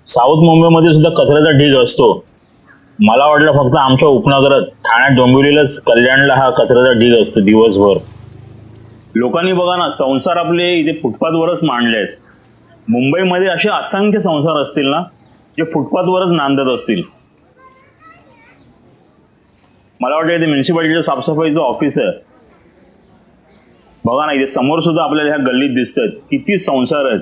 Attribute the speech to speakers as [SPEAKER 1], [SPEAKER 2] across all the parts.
[SPEAKER 1] South मुंबईमध्ये सुद्धा कचऱ्याचा ढीग असतो. मला वाटलं फक्त आमच्या उपनगरात ठाण्यात डोंबिवलीलाच कल्याणला हा कचऱ्याचा ढीग असतो दिवसभर. लोकांनी बघा ना, संसार आपले इथे फुटपाथवरच मांडले आहेत. मुंबईमध्ये असे असंख्य संसार असतील ना जे फुटपाथवरच नांदत असतील. मला वाटतं इथे म्युन्सिपाल्टीच्या साफसफाईचं ऑफिस आहे. बघा ना, इथे समोर सुद्धा आपल्याला ह्या गल्लीत दिसत आहेत किती संसार आहेत.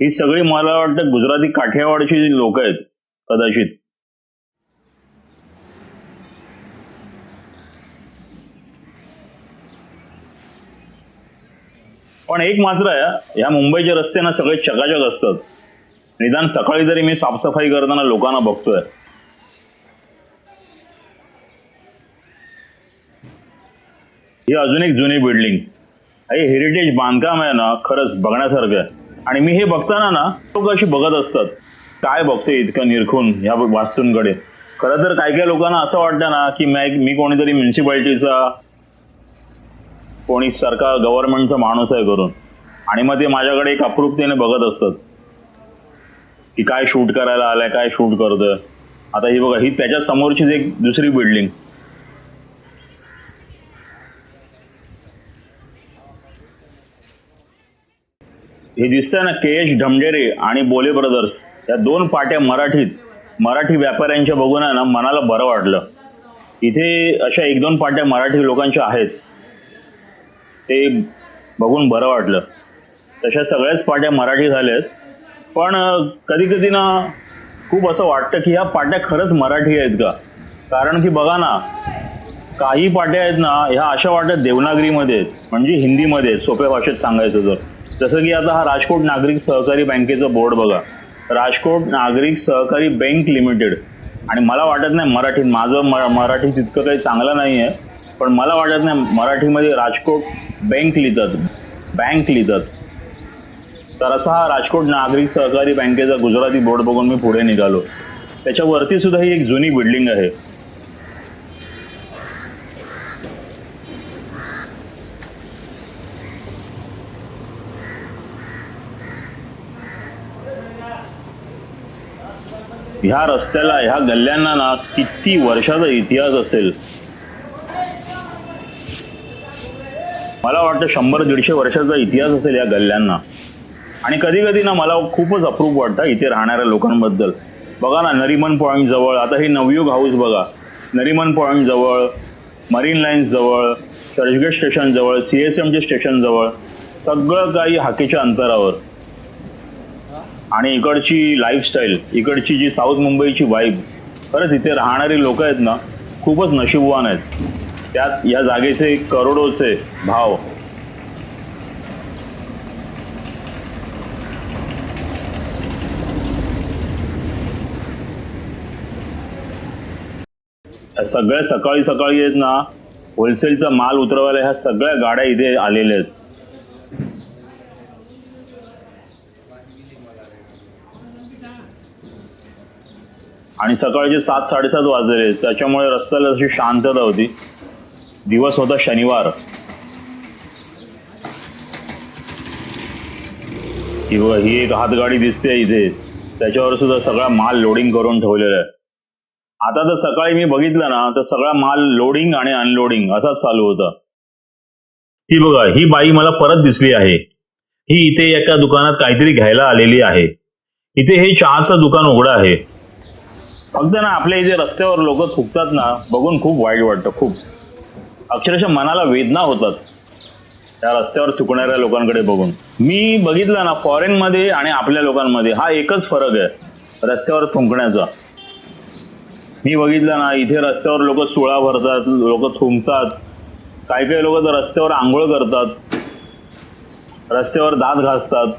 [SPEAKER 1] ही सगळी मला वाटतं गुजराती काठियावाडची लोक आहेत कदाचित. पण एक मात्र आहे, या मुंबईचे रस्ते ना सगळे चकाचक असतात. निदान सकाळी तरी मी साफसफाई करताना लोकांना बघतोय. ही अजून एक जुनी बिल्डिंग. हे हेरिटेज बांधकाम आहे ना, खरंच बघण्यासारखं आहे. आणि मी हे बघताना ना लोक अशी बघत असतात, काय बघतोय इतकं निरखून ह्या वास्तूंकडे. खरं तर काही काही लोकांना असं वाटतं ना की मी कोणीतरी म्युन्सिपाल्टीचा कोणी सरकार गव्हर्नमेंटचा माणूस आहे करून, आणि मग ते माझ्याकडे एक अप्रूपतेने बघत असतात की काय शूट करायला आलाय, काय शूट करतोय. आता ही बघा, ही त्याच्या समोरचीच एक दुसरी बिल्डिंग. हे दिसतंय ना, KH ढमढेरे आणि बोले ब्रदर्स या दोन पाट्या मराठी व्यापाऱ्यांच्या बघून आहे ना मनाला बरं वाटलं. इथे अशा एक दोन पाट्या मराठी लोकांच्या आहेत, ते बघून बरं वाटलं. तशा सगळ्याच पाट्या मराठी झाल्यात. पण कधी कधी ना खूप असं वाटतं की ह्या पाट्या खरंच मराठी आहेत का. कारण की बघा ना, काही पाट्या आहेत ना ह्या अशा वाटत देवनागरीमध्ये आहेत, म्हणजे हिंदीमध्ये आहेत, सोप्या भाषेत सांगायचं तर. जसं की आता हा राजकोट नागरिक सहकारी बँकेचा बोर्ड बघा, राजकोट नागरिक सहकारी बँक लिमिटेड. आणि मला वाटत नाही मराठीत, माझं मराठी तितकं काही चांगलं नाही आहे, पण मला वाटत नाही मराठीमध्ये राजकोट बँक लिहितात. तर असा हा राजकोट नागरिक सहकारी बँकेचा गुजराती बोर्ड बघून मी पुढे निघालो. त्याच्यावरती सुद्धा ही एक जुनी बिल्डिंग आहे. ह्या रस्त्याला, ह्या गल्ल्यांना ना किती वर्षाचा इतिहास असेल. मला वाटतं 100-150 वर्षाचा इतिहास असेल या गल्ल्यांना. आणि कधी कधी ना मला खूपच अप्रूप वाटतं इथे राहणाऱ्या लोकांबद्दल. बघा ना, नरिमन पॉईंट जवळ, आता हे नवयुग हाऊस बघा, नरिमन पॉईंट जवळ, मरीन लाईन्स जवळ, चर्चगेट स्टेशन जवळ, CSMचे स्टेशन जवळ, सगळं काही हाकेच्या अंतरावर. आणि इकडची लाईफस्टाईल, इकडची जी साऊथ मुंबईची वाईब, खरंच इथे राहणारी लोक आहेत ना खूपच नशीबवान आहेत. त्यात या जागेचे करोडोचे भाव. सगळ्या सकाळी सकाळी आहेत ना होलसेलचा माल उतरवायला ह्या सगळ्या गाड्या इथे आलेल्या आहेत. आणि सकाळचे 7-7:30 वाजले, त्याच्यामुळे रस्त्याला अशी शांतता होती. दिवस होता शनिवार. ही एक हातगाडी दिसते इथे, त्याच्यावर सुद्धा सगळा माल लोडिंग करून ठेवलेला आहे. आता तर सकाळी मी बघितलं ना तर सगळा माल लोडिंग आणि अनलोडिंग असाच चालू होता. ही बघा, ही बाई मला परत दिसली आहे. ही इथे एका दुकानात काहीतरी घ्यायला आलेली आहे. इथे हे चहाचं दुकान उघडं आहे. फक्त ना आपल्या इथे रस्त्यावर लोक थुकतात ना बघून खूप वाईट वाटतं. खूप अक्षरशः मनाला वेदना होतात त्या रस्त्यावर थुकणाऱ्या लोकांकडे बघून. मी बघितलं ना, फॉरेनमध्ये आणि आपल्या लोकांमध्ये हा एकच फरक आहे रस्त्यावर थुंकण्याचा. मी बघितलं ना, इथे रस्त्यावर लोक सुळा भरतात, लोक थुंकतात. काही काही लोक तर रस्त्यावर आंघोळ करतात, रस्त्यावर दात घासतात.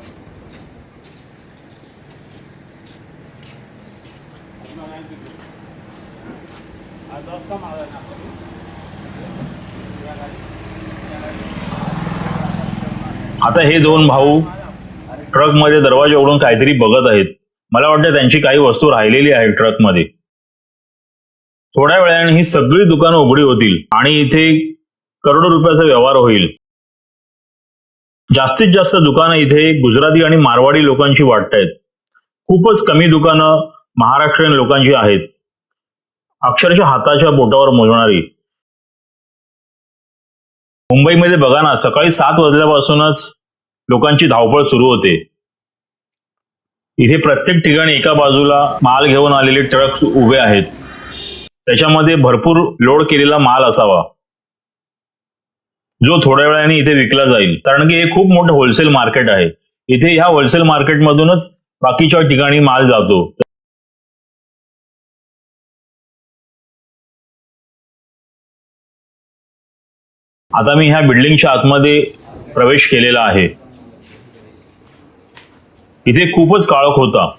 [SPEAKER 1] आता हे दोन भाऊ ट्रक मध्ये दरवाजा उघडून काहीतरी बघत आहेत. मला वाटतं त्यांची काही वस्तू राहिलेली आहे ट्रक मध्ये. थोड्या वेळाने ही सगळी दुकानं उघडी होतील आणि इथे करोडो रुपयाचा व्यवहार होईल. जास्तीत जास्त दुकानं इथे गुजराती आणि मारवाडी लोकांची वाटतायत. खूपच कमी दुकानं महाराष्ट्रीयन लोकांची आहेत, अक्षरशः हाताच्या बोटावर मोजणारी. मुंबईमध्ये बघा ना, सकाळी 7 वाजल्यापासूनच लोकांची धावपळ सुरू होते. इथे प्रत्येक ठिकाणी एका बाजूला माल घेऊन आलेले ट्रक उभे आहेत. त्याच्यामध्ये भरपूर लोड केलेला माल असावा, जो थोड्या वेळाने इथे विकला जाईल. कारण की हे खूप मोठं होलसेल मार्केट आहे. इथे ह्या होलसेल मार्केटमधूनच बाकीच्या ठिकाणी माल जातो. आता मी ह्या बिल्डिंगच्या आतमध्ये प्रवेश केलेला आहे. इथे खूपच काळोख होता.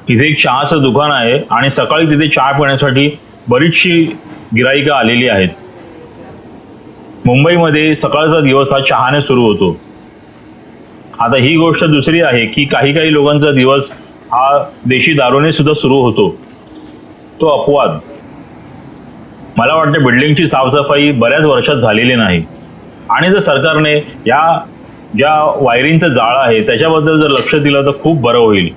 [SPEAKER 1] इथे एक चहाचं दुकान आहे आणि सकाळी तिथे चहा पिण्यासाठी बरीचशी गिराईकं आलेली आहेत. मुंबईमध्ये सकाळचा दिवस हा चहाने सुरू होतो. आता ही गोष्ट दुसरी आहे की काही काही लोकांचा दिवस हा देशी दारूने सुद्धा सुरू होतो. तो अपवाद. मला वाटतं बिल्डिंगची साफसफाई बऱ्याच वर्षात झालेली नाही आणि जर सरकारने या ज्या वायरिंगचं जाळं आहे त्याच्याबद्दल जर लक्ष दिलं तर खूप बरं होईल.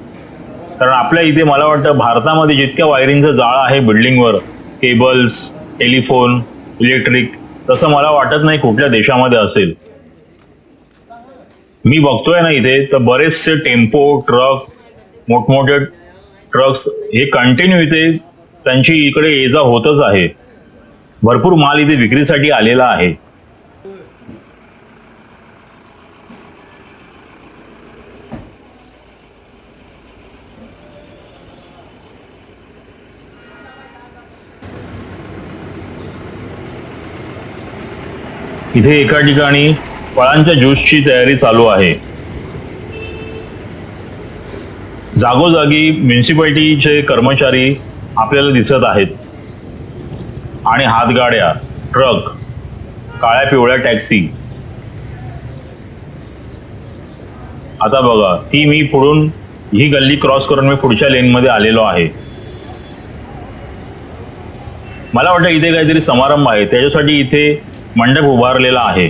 [SPEAKER 1] कारण आपल्या इथे मला वाटतं भारतामध्ये जितक्या वायरिंगचं जाळं आहे बिल्डिंगवर, केबल्स, टेलिफोन, इलेक्ट्रिक, तसं मला वाटत नाही कुठल्या देशामध्ये असेल. मी बघतोय ना इथे तर बरेचसे टेम्पो, ट्रक, मोठमोठे ट्रक्स हे कंटिन्यू इथे त्यांची इकडे ये जा होतच आहे. भरपूर माल इथे विक्रीसाठी आलेला आहे. इथे एका ठिकाणी फळांच्या ज्यूसची तयारी चालू आहे. जागोजागी म्युन्सिपाल्टीचे कर्मचारी आपल्याला दिसत आहेत आणि हातगाड्या, ट्रक, काळ्या पिवळ्या टॅक्सी. आता बघा, मी पुढून ही गल्ली क्रॉस करून मी पुढच्या लेनमध्ये आलेलो आहे. मला वाटतं इथे काहीतरी समारंभ आहे, त्याच्यासाठी इथे मंडप उभारलेला आहे.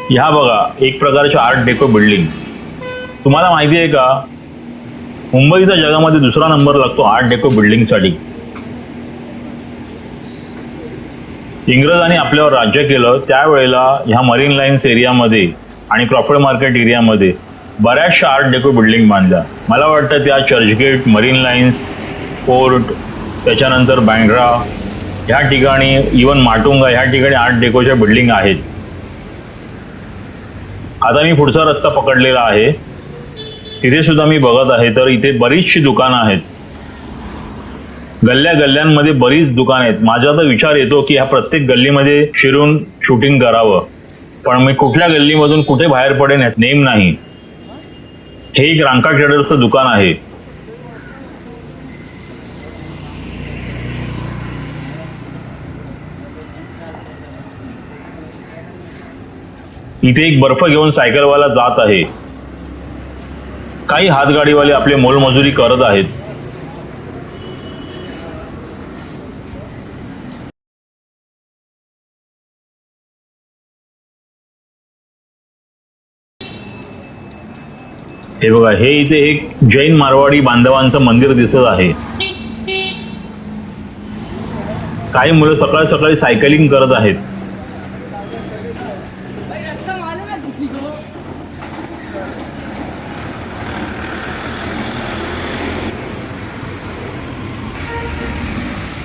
[SPEAKER 1] ह्या बघा एक प्रकारच्या आर्ट डेको बिल्डिंग. तुम्हाला माहिती आहे का, मुंबईचा जगामध्ये दुसरा नंबर लागतो आर्ट डेको बिल्डिंगसाठी. इंग्रजांनी आपल्यावर राज्य केलं त्यावेळेला ह्या मरीन लाईन्स एरियामध्ये आणि क्रॉफर्ड मार्केट एरियामध्ये बऱ्याचशा आर्ट डेको बिल्डिंग बांधल्या. मला वाटतं त्या चर्चगेट, मरीन लाईन्स, फोर्ट, त्याच्यानंतर बँड्रा ह्या ठिकाणी, इवन माटुंगा ह्या ठिकाणी आर्ट डेकोच्या बिल्डिंग आहेत. आता मी पुढचा रस्ता पकडलेला आहे, तिथे सुद्धा मी बघत आहे तर इथे बरीचशी दुकानं आहेत. गल्ल्या गल्ल्यांमध्ये बरीच दुकानं आहेत. माझा तर विचार येतो की ह्या प्रत्येक गल्लीमध्ये शिरून शूटिंग करावं, पण मी कुठल्या गल्लीमधून कुठे बाहेर पडेन यात नेम नाही. हे एक रांका ट्रेडर्सचं दुकान आहे. इथे एक बर्फ घेऊन सायकलवाला जात आहे. काही हातगाडीवाले आपले मोलमजुरी करत आहेत. हे बघा, हे इथे एक जैन मारवाडी बांधवांचं मंदिर दिसत आहे. काही मुलं सकाळी सकाळी सायकलिंग करत आहेत.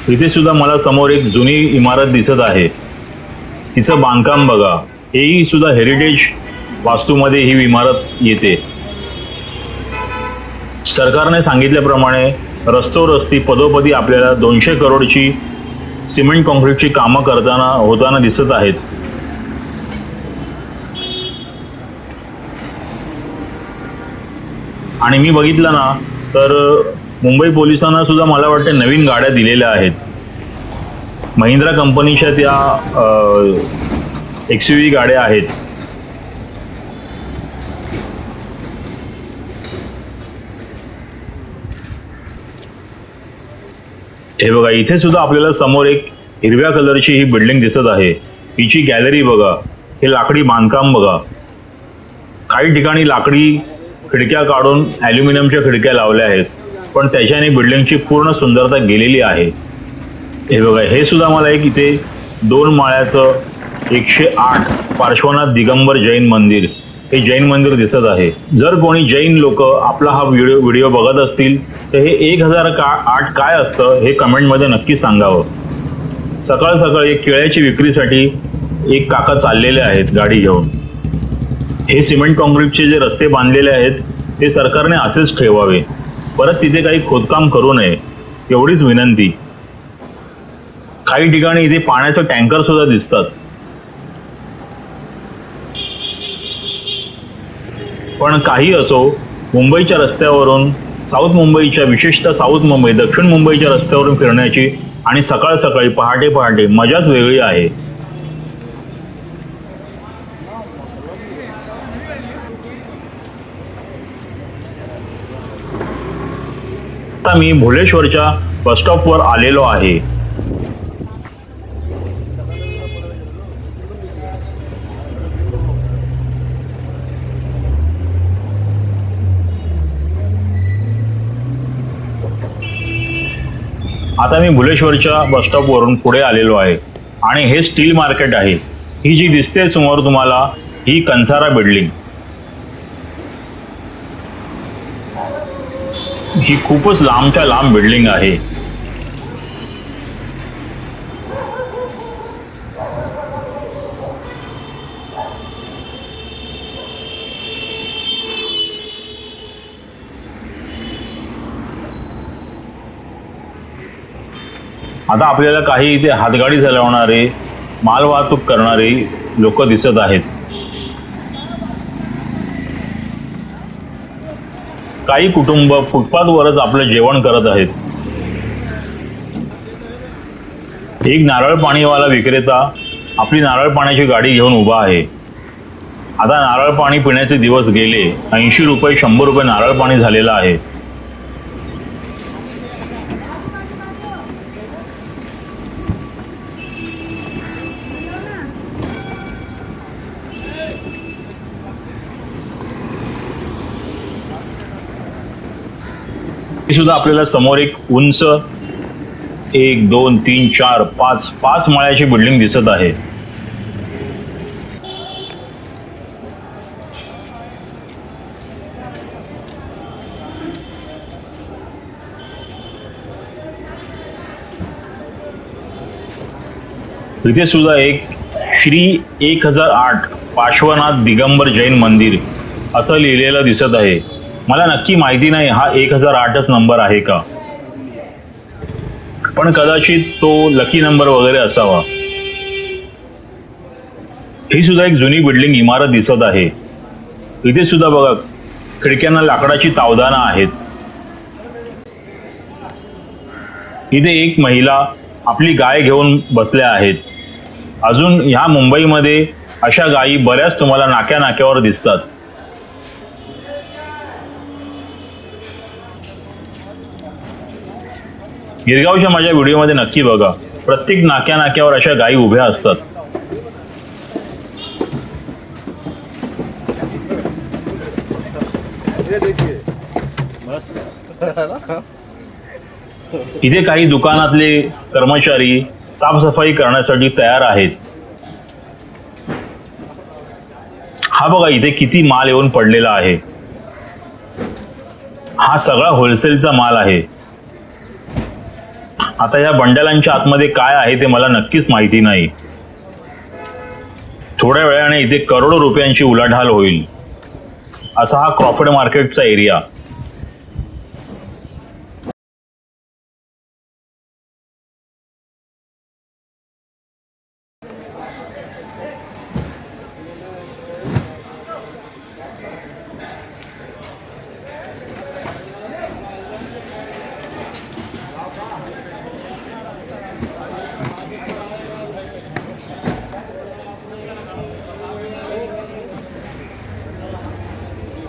[SPEAKER 1] इथे सुद्धा मला समोर एक जुनी इमारत दिसत आहे. तिचं बांधकाम बघा, हेही सुद्धा हेरिटेज वास्तूमध्ये ही इमारत येते. सरकारने सांगितल्याप्रमाणे रस्तोरस्ती पदोपदी आपल्याला 200 करोडची सिमेंट कॉन्क्रीटची कामं होताना दिसत आहेत. आणि मी बघितलं ना तर मुंबई पोलिसांना सुद्धा मला वाटतं नवीन गाड्या दिलेल्या आहेत. महिंद्रा कंपनीच्या त्या XUV गाड्या आहेत. हे बघा, इथे सुद्धा आपल्याला समोर एक हिरव्या कलरची ही बिल्डिंग दिसत आहे. हिची गॅलरी बघा, हे लाकडी बांधकाम बघा. काही ठिकाणी लाकडी खिडक्या काढून ॲल्युमिनियमच्या खिडक्या लावल्या आहेत, पण त्याच्याने बिल्डिंगची पूर्ण सुंदरता गेलेली आहे. हे बघा, हे सुद्धा मला एक इथे 2 माळ्याचं 108 पार्श्वनाथ दिगंबर जैन मंदिर, हे जैन मंदिर दिसत आहे. जर कोणी जैन लोक आपला हा व्हिडिओ बघत असतील तर हे 1008 काय असतं हे कमेंटमध्ये नक्की सांगावं. सकाळ सकाळी केळ्याची विक्रीसाठी एक काका चाललेले आहेत गाडी घेऊन. हे सिमेंट कॉन्क्रीटचे जे रस्ते बांधलेले आहेत ते सरकारने असेच ठेवावे, परत तिथे काही खोदकाम करू नये एवढीच विनंती. काही ठिकाणी इथे पाण्याचे टँकर सुद्धा दिसतात. पण काही असो, मुंबईच्या रस्त्यावरून साऊथ मुंबईच्या, विशेषतः साऊथ मुंबई दक्षिण मुंबईच्या रस्त्यावरून फिरण्याची आणि सकाळ सकाळी पहाटे पहाटे मजाच वेगळी आहे. आता मी भुलेश्वरच्या बसस्टॉपवर आलेलो आहे. आता मी भुलेश्वरच्या बसस्टॉपवरून पुढे आलेलो आहे आणि हे स्टील मार्केट आहे. ही जी दिसते समोर तुम्हाला, ही कंसारा बिल्डिंग. ही खूपच लांबच्या लांब बिल्डिंग आहे. आता आपल्याला काही इथे हातगाडी चालवणारे, माल वाहतूक करणारे लोक दिसत आहेत. काही कुटुंब फुटपाथवरच आपलं जेवण करत आहेत. एक नारळ पाणीवाला विक्रेता आपली नारळ पाण्याची गाडी घेऊन उभा आहे. आता नारळ पाणी पिण्याचे दिवस गेले. 80 रुपये 100 रुपये नारळ पाणी झालेलं आहे. सुद्धा आपल्याला समोर एक उंच 1 2 3 4 5 माळ्याची बिल्डिंग दिसत आहे. इथे सुद्धा एक श्री 1008 पार्श्वनाथ दिगंबर जैन मंदिर असं लिहिलेलं दिसत आहे. मला नक्की माहिती नाही हा 1008च नंबर आहे का, पण कदाचित तो लकी नंबर वगैरे असावा. ही सुद्धा एक जुनी बिल्डिंग इमारत दिसत आहे. इथे सुद्धा बघा, खिडक्यांना लाकडाची तावदानं आहेत. इथे एक महिला आपली गाय घेऊन बसल्या आहेत. अजून ह्या मुंबईमध्ये अशा गायी बऱ्याच तुम्हाला नाक्या नाक्यावर दिसतात. गिरगावच्या माझ्या व्हिडिओमध्ये नक्की बघा, प्रत्येक नाक्या नाक्यावर अशा गायी उभ्या असतात. इथे काही दुकानातले कर्मचारी साफसफाई करण्यासाठी तयार आहेत. हा बघा, इथे किती माल येऊन पडलेला आहे. हा सगळा होलसेलचा माल आहे. आता या बंडलांच्या आतमध्ये काय आहे ते मला नक्कीच माहिती नाही. थोड्या वेळाने इथे करोडो रुपयांची उलाढाल होईल असा हा क्रॉफर्ड मार्केटचा एरिया.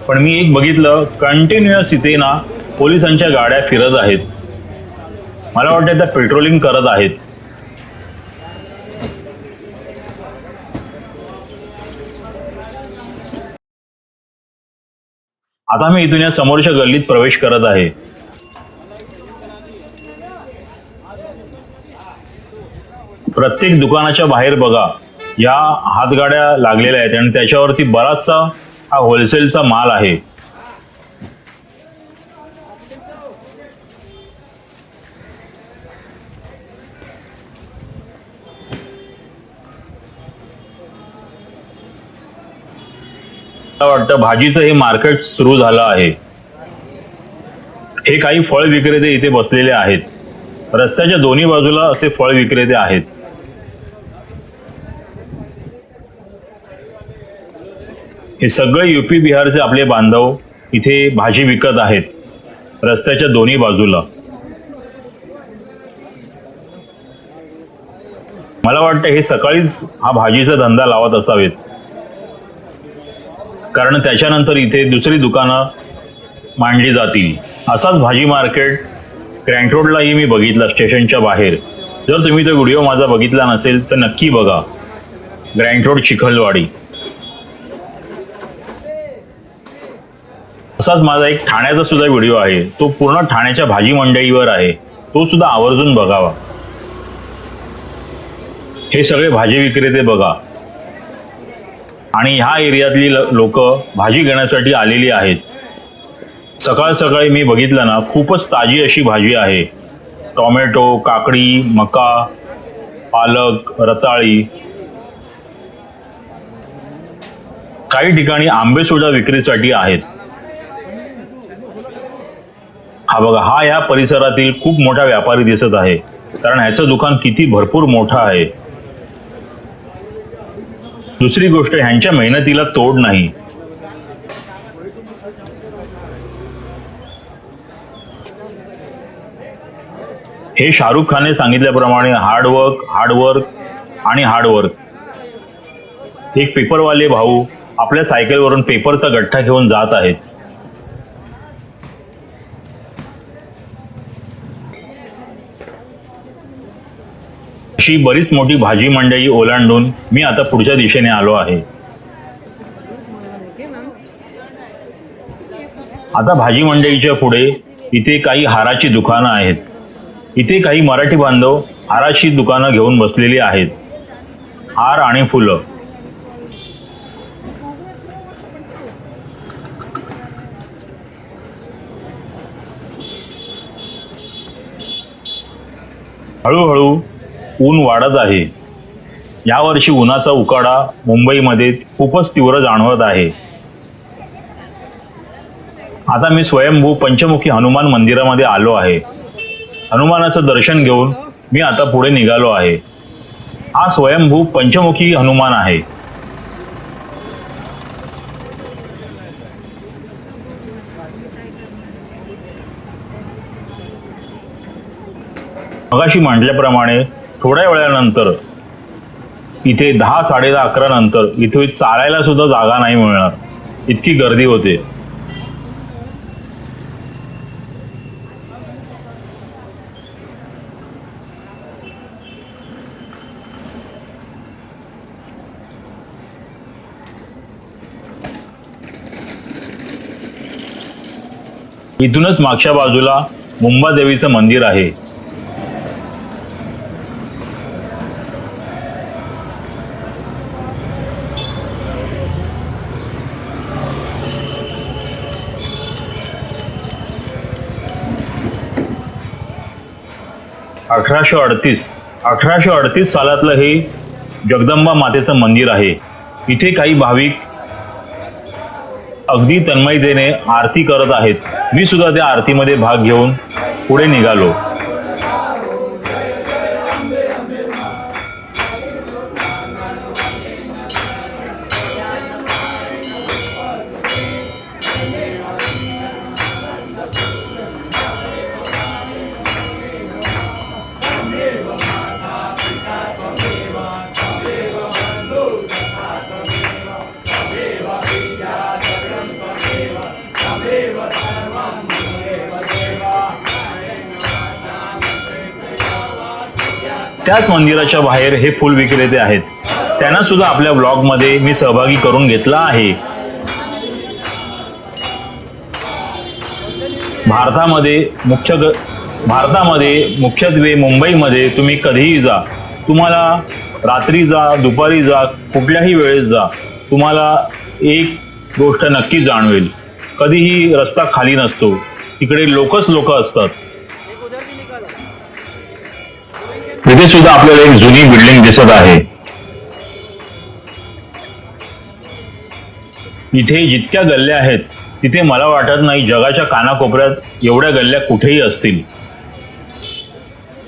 [SPEAKER 1] पण मी एक बघितलं, कंटिन्युअस इथे ना पोलिसांच्या गाड्या फिरत आहेत. मला वाटतं त्या पेट्रोलिंग करत आहेत. आता मी इथून या समोरच्या गल्लीत प्रवेश करत आहे. प्रत्येक दुकानाच्या बाहेर बघा या हातगाड्या लागलेल्या आहेत आणि त्याच्यावरती बराचसा हा होलसेलचा माल आहे. मला वाटतं भाजीचं हे मार्केट सुरू झालं आहे. हे काही फळ विक्रेते इथे बसलेले आहेत. रस्त्याच्या दोन्ही बाजूला असे फळ विक्रेते आहेत. हे सगळे यूपी बिहारचे आपले बांधव इथे भाजी विकत आहेत रस्त्याच्या दोन्ही बाजूला. मला वाटतं हे सकाळीच हा भाजीचा धंदा लावत असावेत, कारण त्याच्यानंतर इथे दुसरी दुकानं मांडली जातील. असाच भाजी मार्केट क्रँक रोडलाही मी बघितला स्टेशनच्या बाहेर. जर तुम्ही तो व्हिडिओ माझा बघितला नसेल तर नक्की बघा. Crank road Chikhalwadi. असाच माझा एक ठाण्याचा सुद्धा व्हिडिओ आहे, तो पूर्ण ठाण्याच्या भाजी मंडईवर आहे, तो सुद्धा आवर्जून बघावा. हे सगळे भाजी विक्रेते बघा आणि ह्या एरियातली लोक भाजी घेण्यासाठी आलेली आहेत. सकाळ सकाळी मी बघितलं ना, खूपच ताजी अशी भाजी आहे. टोमॅटो, काकडी, मका, पालक, रताळी. काही ठिकाणी आंबे सुद्धा विक्रीसाठी आहेत. हा बघा, हा या परिसरातील खूप मोठा व्यापारी दिसत आहे, कारण ह्याचं दुकान किती भरपूर मोठं आहे. दुसरी गोष्ट, ह्यांच्या मेहनतीला तोड नाही. हे शाहरुख खानने सांगितल्याप्रमाणे हार्डवर्क, हार्डवर्क आणि हार्डवर्क. एक पेपरवाले भाऊ आपल्या सायकलवरून पेपरचा गठ्ठा घेऊन जात आहेत. अशी बरीच मोठी भाजी मंडई ओलांडून मी आता पुढच्या दिशेने आलो आहे. आता भाजी मंडईच्या पुढे इथे काही हाराची दुकानं आहेत. इथे काही मराठी बांधव हाराची दुकानं घेऊन बसलेली आहेत. हार आणि फुलं. हळूहळू ऊन वाढत आहे. यावर्षी उन्हाचा उकाडा मुंबईमध्ये खूपच तीव्र जाणवत आहे. आता मी स्वयंभू पंचमुखी हनुमान मंदिरामध्ये आलो आहे. हनुमानाचं दर्शन घेऊन मी आता पुढे निघालो आहे. हा स्वयंभू पंचमुखी हनुमान आहे. मगाशी म्हटल्याप्रमाणे थोड्या वेळानंतर इथे 10, 10:30, 11 नंतर इथे चालायला सुद्धा जागा नाही मिळणार, इतकी गर्दी होते. इथूनच मागच्या बाजूला मुंबादेवीचं मंदिर आहे. अठराशे अडतीस सालातलं हे जगदंबा मातेचं मंदिर आहे. इथे काही भाविक अगदी तन्मयतेने आरती करत आहेत. मी सुद्धा त्या आरतीमध्ये भाग घेऊन पुढे निघालो. त्याच मंदिराच्या बाहेर हे फुल विक्रेते आहेत. त्यांना सुद्धा आपल्या ब्लॉगमध्ये मी सहभागी करून घेतला आहे. भारतामध्ये मुख्यत्वे मुंबईमध्ये तुम्ही कधीही जा, तुम्हाला रात्री जा, दुपारी जा, कुठल्याही वेळेस जा, तुम्हाला एक गोष्ट नक्की जाणवेल, कधीही रस्ता खाली नसतो. तिकडे लोकच लोक असतात. तिथे सुद्धा आपल्याला एक जुनी बिल्डिंग दिसत आहे. इथे जितक्या गल्ल्या आहेत तिथे मला वाटत नाही जगाच्या कानाकोपऱ्यात एवढ्या गल्ल्या कुठेही असतील.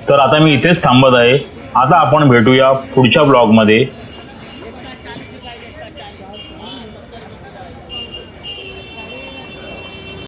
[SPEAKER 1] तर आता मी इथेच थांबत आहे. आता आपण भेटूया पुढच्या ब्लॉगमध्ये.